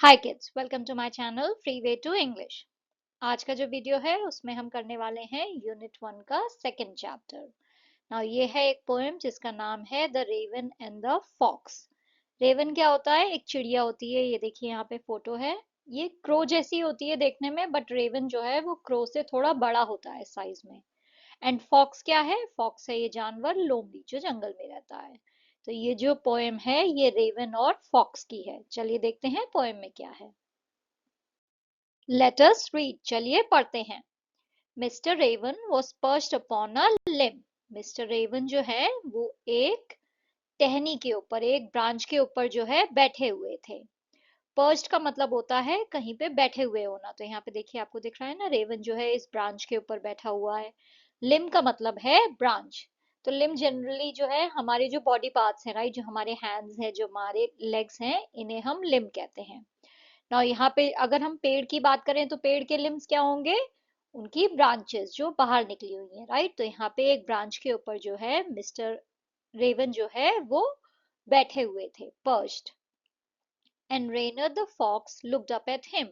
Hi kids, welcome to my channel free way to English. आज का जो video है उसमें हम करने वाले हैं यूनिट 1 का सेकंड चैप्टर। नाउ ये है एक पोएम जिसका नाम है the raven and the fox. Raven क्या होता है? एक चिड़िया होती है। ये देखिए यहाँ पे फोटो है। ये क्रो जैसी होती है देखने में, बट रेवन जो है वो क्रो से थोड़ा बड़ा होता है साइज में। एंड फॉक्स क्या है? फॉक्स है ये जानवर, लोमड़ी, जो जंगल में रहता है। तो ये जो पोएम है ये रेवन और फॉक्स की है। चलिए देखते हैं पोएम में क्या है। लेट अस रीड, चलिए पढ़ते हैं। Mister Raven was perched upon a limb. Mister Raven जो है वो एक टहनी के ऊपर, एक ब्रांच के ऊपर जो है बैठे हुए थे। पर्च्ड का मतलब होता है कहीं पे बैठे हुए होना। तो यहाँ पे देखिए आपको दिख रहा है ना, रेवन जो है इस ब्रांच के ऊपर बैठा हुआ है। लिम का मतलब है ब्रांच। तो लिम जनरली जो है हमारे जो बॉडी पार्ट्स हैं, राइट, जो हमारे हैंड्स हैं, जो हमारे लेग्स हैं, इन्हें हम लिम कहते हैं। ना यहाँ पे अगर हम पेड़ की बात करें तो पेड़ के लिम्स क्या होंगे? उनकी ब्रांचेस जो बाहर निकली हुई हैं, राइट। तो यहाँ पे एक ब्रांच के ऊपर जो है मिस्टर रेवन जो है वो बैठे हुए थे, perched. And Reynard the fox looked up at him.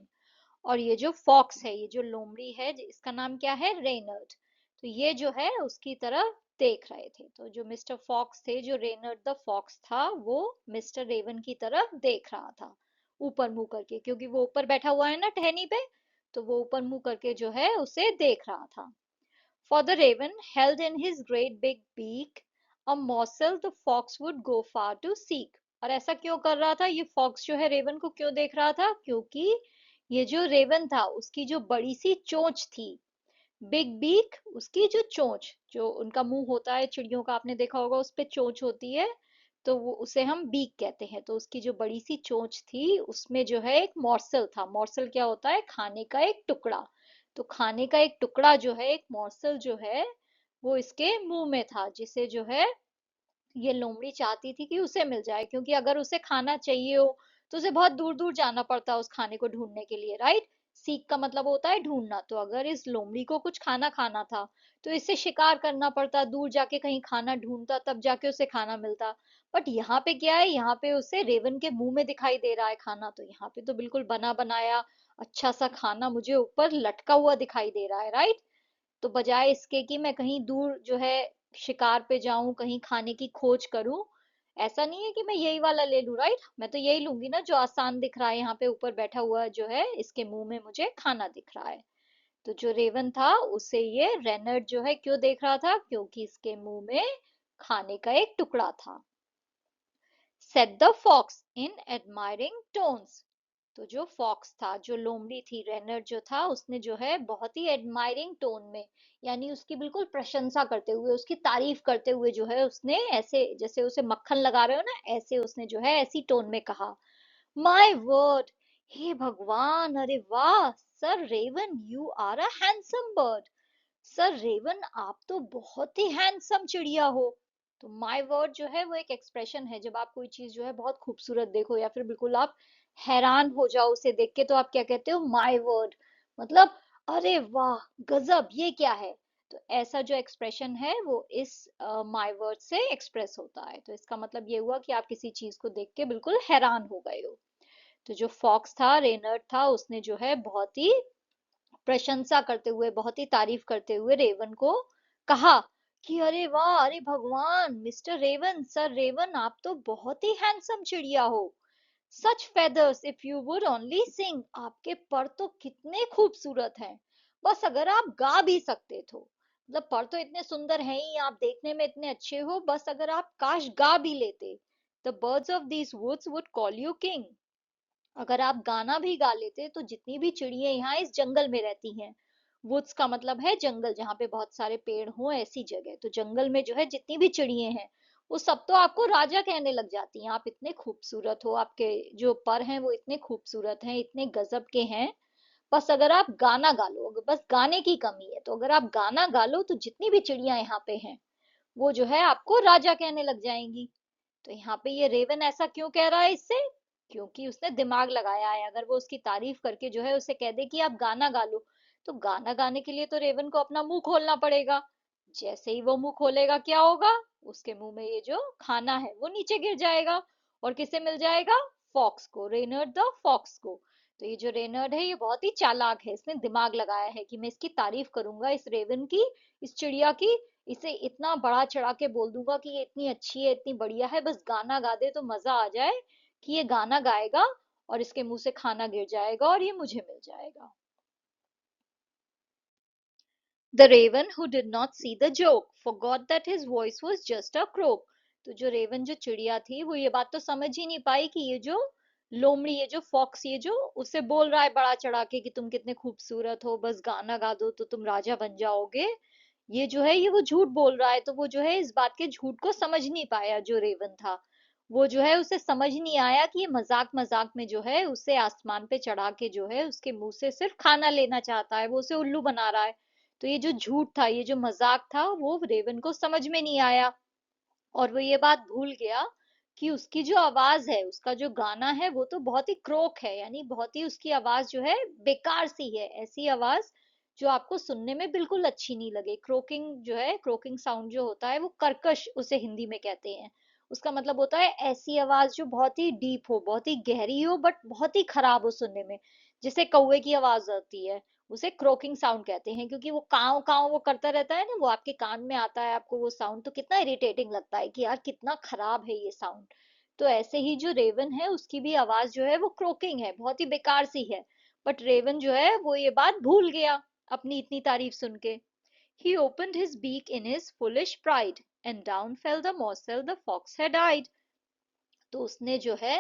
और ये जो फॉक्स है, ये जो लोमड़ी है, इसका नाम क्या है? रेनर्ड। तो ये जो है उसकी तरफ देख रहे थे। तो जो मिस्टर फॉक्स थे, जो रेनर्ड द फॉक्स था, वो मिस्टर रेवन की तरफ देख रहा था ऊपर मुंह करके, क्योंकि वो ऊपर बैठा हुआ है ना टहनी पे। तो वो ऊपर मुंह करके जो है उसे देख रहा था। For the raven held in his great big beak a morsel the fox would go far to seek। और ऐसा क्यों कर रहा था? ये फॉक्स जो है रेवन को क्यों देख रहा था? क्योंकि ये जो रेवन था उसकी जो बड़ी सी चोंच थी, बिग बीक, उसकी जो चोंच, जो उनका मुंह होता है चिड़ियों का, आपने देखा होगा उस पे चोंच होती है। तो वो उसे हम बीक कहते हैं। तो उसकी जो बड़ी सी चोंच थी उसमें जो है एक मॉर्सल था। मॉर्सल क्या होता है? खाने का एक टुकड़ा। तो खाने का एक टुकड़ा जो है, एक मॉर्सल जो है, वो इसके मुंह में था, जिसे जो है ये लोमड़ी चाहती थी कि उसे मिल जाए, क्योंकि अगर उसे खाना चाहिए हो तो उसे बहुत दूर दूर जाना पड़ता है उस खाने को ढूंढने के लिए, राइट। सीक का मतलब होता है ढूंढना। तो अगर इस लोमड़ी को कुछ खाना खाना था तो इसे शिकार करना पड़ता, दूर जाके कहीं खाना ढूंढता, तब जाके उसे खाना मिलता। बट यहाँ पे क्या है? यहाँ पे उसे रेवन के मुंह में दिखाई दे रहा है खाना। तो यहाँ पे तो बिल्कुल बना बनाया अच्छा सा खाना मुझे ऊपर लटका हुआ दिखाई दे रहा है, राइट। तो बजाय इसके कि मैं कहीं दूर जो है शिकार पे जाऊं, कहीं खाने की खोज करूं, ऐसा नहीं है कि मैं यही वाला ले लूं, राइट। मैं तो यही लूंगी ना जो आसान दिख रहा है। यहाँ पे ऊपर बैठा हुआ जो है इसके मुंह में मुझे खाना दिख रहा है। तो जो रेवन था उसे ये रेनर्ड जो है क्यों देख रहा था? क्योंकि इसके मुंह में खाने का एक टुकड़ा था। Said the fox in admiring tones. तो जो फॉक्स था, जो लोमड़ी थी, रेनर जो था, उसने जो है बहुत ही एडमायरिंग टोन में, यानी उसकी बिल्कुल प्रशंसा करते हुए, उसकी तारीफ करते हुए जो है उसने ऐसे, जैसे उसे मक्खन लगा रहे हो ना, ऐसे उसने जो है ऐसी टोन में कहा, माय वर्ड, हे भगवान, अरे वाह, sir raven, you are a handsome bird. Sir raven, आप तो बहुत ही हैंडसम चिड़िया हो। तो माय वर्ड जो है वो एक एक्सप्रेशन है, जब आप कोई चीज जो है बहुत खूबसूरत देखो या फिर बिल्कुल आप हैरान हो जाओ उसे देख के, तो आप क्या कहते हो? My word. मतलब अरे वाह, गजब, ये क्या है। तो ऐसा जो एक्सप्रेशन है वो इस माय वर्ड से एक्सप्रेस होता है। तो इसका मतलब ये हुआ कि आप किसी चीज को देख के बिल्कुल हैरान हो गए हो। तो जो फॉक्स था, रेनर्ड था, उसने जो है बहुत ही प्रशंसा करते हुए, बहुत ही तारीफ करते हुए रेवन को कहा कि अरे वाह, अरे भगवान, मिस्टर रेवन, सर रेवन, आप तो बहुत ही हैंडसम चिड़िया हो। Such feathers if you would only sing. आपके पर तो कितने खूबसूरत हैं, बस अगर आप गा भी सकते तो। मतलब पर तो इतने सुंदर हैं ही, आप देखने में इतने अच्छे हो, बस अगर आप काश गा भी लेते। The birds of these woods would call you king. अगर आप गाना भी गा लेते तो जितनी भी चिड़िया यहाँ इस जंगल में रहती हैं, वुड्स का मतलब है जंगल, जहाँ पे बहुत सारे पेड़ हो, ऐसी जगह। तो जंगल में जो है जितनी भी चिड़िया हैं वो सब तो आपको राजा कहने लग जाती हैं। आप इतने खूबसूरत हो, आपके जो पर हैं वो इतने खूबसूरत हैं, इतने गजब के हैं। बस अगर आप गाना गा लो, बस गाने की कमी है, तो अगर आप गाना गा लो तो जितनी भी चिड़िया यहाँ पे हैं वो जो है आपको राजा कहने लग जाएंगी। तो यहाँ पे ये रेवन ऐसा क्यों कह रहा है इससे? क्योंकि उसने दिमाग लगाया है। अगर वो उसकी तारीफ करके जो है उसे कह दे कि आप गाना गा लो, तो गाना गाने के लिए तो रेवन को अपना मुंह खोलना पड़ेगा। जैसे ही वो मुंह खोलेगा क्या होगा? उसके मुंह में ये जो खाना है वो नीचे गिर जाएगा। और किसे मिल जाएगा? फॉक्स को, रेनर्ड द फॉक्स को। तो ये जो रेनर्ड है ये बहुत ही चालाक है, इसने दिमाग लगाया है कि मैं इसकी तारीफ करूंगा, इस रेवन की, इस चिड़िया की, इसे इतना बड़ा चढ़ा के बोल दूंगा कि ये इतनी अच्छी है, इतनी बढ़िया है, बस गाना गा दे तो मजा आ जाए कि ये गाना गाएगा और इसके मुंह से खाना गिर जाएगा और ये मुझे मिल जाएगा। The raven, who did not see the joke, forgot that his voice was just a croak. तो जो रेवन, जो चिड़िया थी, वो ये बात तो समझ ही नहीं पाई कि ये जो लोमड़ी, ये जो फॉक्स, ये जो उसे बोल रहा है बड़ा चढ़ा के कि तुम कितने खूबसूरत हो, बस गाना गा दो तो तुम राजा बन जाओगे, ये जो है ये वो झूठ बोल रहा है। तो वो जो है इस बात के झूठ को समझ नहीं पाया, जो रेवन था वो जो है उसे समझ नहीं आया कि ये मजाक मजाक में जो है उसे आसमान पे चढ़ा के जो है उसके मुंह से सिर्फ खाना लेना चाहता है, वो उसे उल्लू बना रहा है। तो ये जो झूठ था, ये जो मजाक था, वो रेवन को समझ में नहीं आया और वो ये बात भूल गया कि उसकी जो आवाज है, उसका जो गाना है, वो तो बहुत ही क्रोक है, यानी बहुत ही उसकी आवाज जो है बेकार सी है, ऐसी आवाज जो आपको सुनने में बिल्कुल अच्छी नहीं लगे। क्रोकिंग जो है, क्रोकिंग साउंड जो होता है वो कर्कश उसे हिंदी में कहते हैं। उसका मतलब होता है ऐसी आवाज जो बहुत ही डीप हो, बहुत ही गहरी हो, बट बहुत ही खराब हो सुनने में। जैसे कौवे की आवाज आती है, उसे क्रोकिंग साउंड कहते हैं, क्योंकि वो काव काव वो करता रहता है ना, वो आपके कान में आता है, आपको वो साउंड तो कितना इरिटेटिंग लगता है कि यार कितना खराब है ये साउंड। तो ऐसे ही जो रेवन है उसकी भी आवाज जो है वो क्रोकिंग है, बहुत ही बेकार सी है। बट रेवन जो है वो ये बात भूल गया अपनी इतनी तारीफ सुन के। He opened his beak in his foolish pride, and down fell the morsel the fox had eyed. तो उसने जो है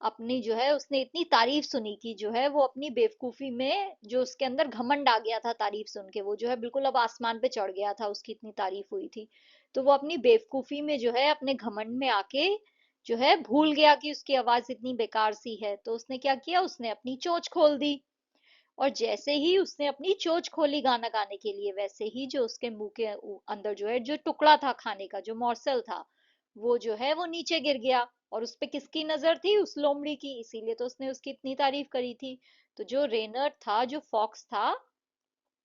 अपनी जो है उसने इतनी तारीफ सुनी कि जो है वो अपनी बेवकूफी में, जो उसके अंदर घमंड आ गया था तारीफ सुन के, वो जो है बिल्कुल अब आसमान पे चढ़ गया था, उसकी इतनी तारीफ हुई थी। तो वो अपनी बेवकूफी में जो है अपने घमंड में आके जो है भूल गया कि उसकी आवाज इतनी बेकार सी है। तो उसने क्या किया, उसने अपनी चोंच खोल दी। और जैसे ही उसने अपनी चोंच खोली गाना गाने के लिए, वैसे ही जो उसके मुंह के अंदर जो है जो टुकड़ा था खाने का, जो मॉर्सल था, वो जो है वो नीचे गिर गया। और उस पे किसकी नजर थी, उस लोमड़ी की, इसीलिए तो उसने उसकी इतनी तारीफ करी थी। तो जो रेनर था, जो फॉक्स था,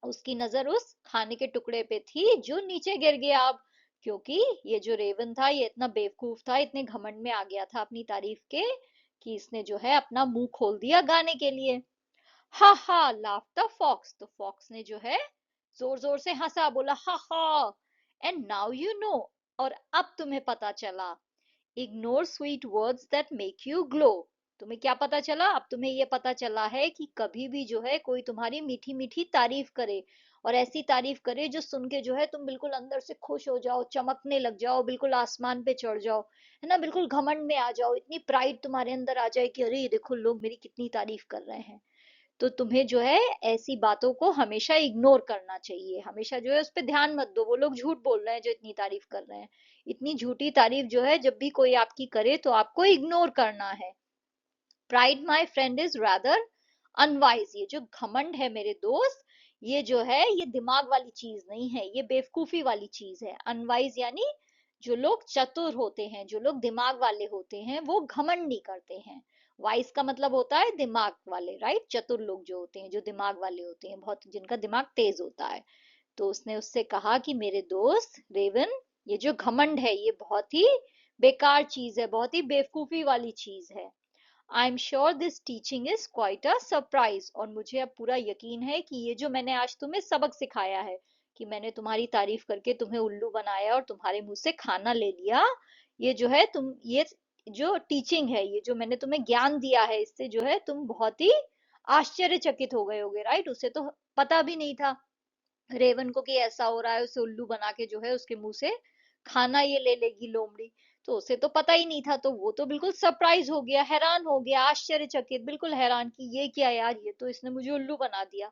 उसकी नजर उस खाने के टुकड़े पे थी जो नीचे गिर गया अब, क्योंकि ये जो रेवन था ये इतना बेवकूफ था, इतने घमंड में आ गया था अपनी तारीफ के, कि इसने जो है अपना मुंह खोल दिया गाने के लिए। हा हा लाफ्ड द फॉक्स। तो फॉक्स ने जो है जोर जोर से हंसा, बोला हा हा। एंड नाउ यू नो, और अब तुम्हें पता चला, ignore sweet words that make you glow. तुम्हें क्या पता चला, अब तुम्हें ये पता चला है कि कभी भी जो है कोई तुम्हारी मीठी मीठी तारीफ करे, और ऐसी तारीफ करे जो सुन के जो है तुम बिल्कुल अंदर से खुश हो जाओ, चमकने लग जाओ, बिल्कुल आसमान पे चढ़ जाओ, है ना, बिल्कुल घमंड में आ जाओ, इतनी प्राइड तुम्हारे अंदर आ जाए कि अरे ये देखो लोग मेरी कितनी तारीफ कर रहे हैं। तो तुम्हें जो है ऐसी बातों को हमेशा इग्नोर करना चाहिए, हमेशा जो है उस पर ध्यान मत दो, वो लोग झूठ बोल रहे हैं जो इतनी तारीफ कर रहे हैं। इतनी झूठी तारीफ जो है जब भी कोई आपकी करे तो आपको इग्नोर करना है। Pride my friend is rather unwise. ये जो घमंड है मेरे दोस्त, ये जो है ये दिमाग वाली चीज नहीं है, ये बेवकूफी वाली चीज है। अनवाइज यानी जो लोग चतुर होते हैं, जो लोग दिमाग वाले होते हैं, वो घमंड नहीं करते हैं। वाइज का मतलब होता है दिमाग वाले, राइट। चतुर लोग जो होते हैं, जो दिमाग वाले होते हैं, बहुत जिनका दिमाग तेज होता है। तो उसने उससे कहा कि मेरे दोस्त रेवन, ये जो घमंड है ये बहुत ही बेकार चीज है, बहुत ही बेवकूफी वाली चीज है। I am sure this teaching is quite a surprise. और मुझे अब पूरा यकीन है कि ये जो मैंने आज तुम्हें सबक सिखाया है, कि मैंने तुम्हारी तारीफ करके तुम्हें उल्लू बनाया और तुम्हारे मुंह से खाना ले लिया, ये जो है तुम, ये जो टीचिंग है, ये जो मैंने तुम्हें ज्ञान दिया है, इससे जो है तुम बहुत ही आश्चर्यचकित हो गए होगे, राइट। उसे तो पता भी नहीं था रेवन को कि ऐसा हो रहा है, उसे उल्लू बना के जो है उसके मुंह से खाना ये ले लेगी लोमड़ी। तो उसे तो पता ही नहीं था, तो वो तो बिल्कुल सरप्राइज हो गया, हैरान हो गया, आश्चर्यचकित, बिल्कुल हैरान कि ये क्या यार, ये तो इसने मुझे उल्लू बना दिया।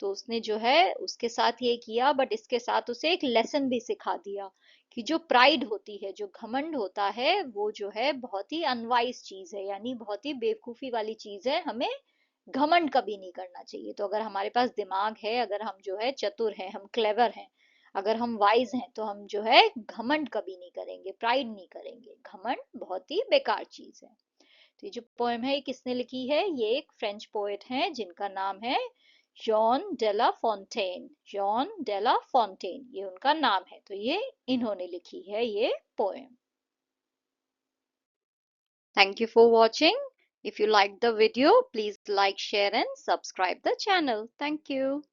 तो उसने जो है उसके साथ ये किया, बट इसके साथ उसे एक लेसन भी सिखा दिया कि जो प्राइड होती है, जो घमंड होता है, वो जो है बहुत ही अनवाइज चीज है, यानी बहुत ही बेवकूफी वाली चीज है। हमें घमंड कभी नहीं करना चाहिए। तो अगर हमारे पास दिमाग है, अगर हम जो है चतुर हैं, हम क्लेवर हैं, अगर हम वाइज हैं, तो हम जो है घमंड कभी नहीं करेंगे, प्राइड नहीं करेंगे। घमंड बहुत ही बेकार चीज है। तो ये जो पोएम है ये किसने लिखी है, ये एक फ्रेंच पोएट है जिनका नाम है जॉन डेला फॉन्टेन। जॉन डेला फॉन्टेन, ये उनका नाम है। तो ये इन्होंने लिखी है ये poem. Thank you for watching. If you liked the video, please like, share and subscribe the channel. Thank you.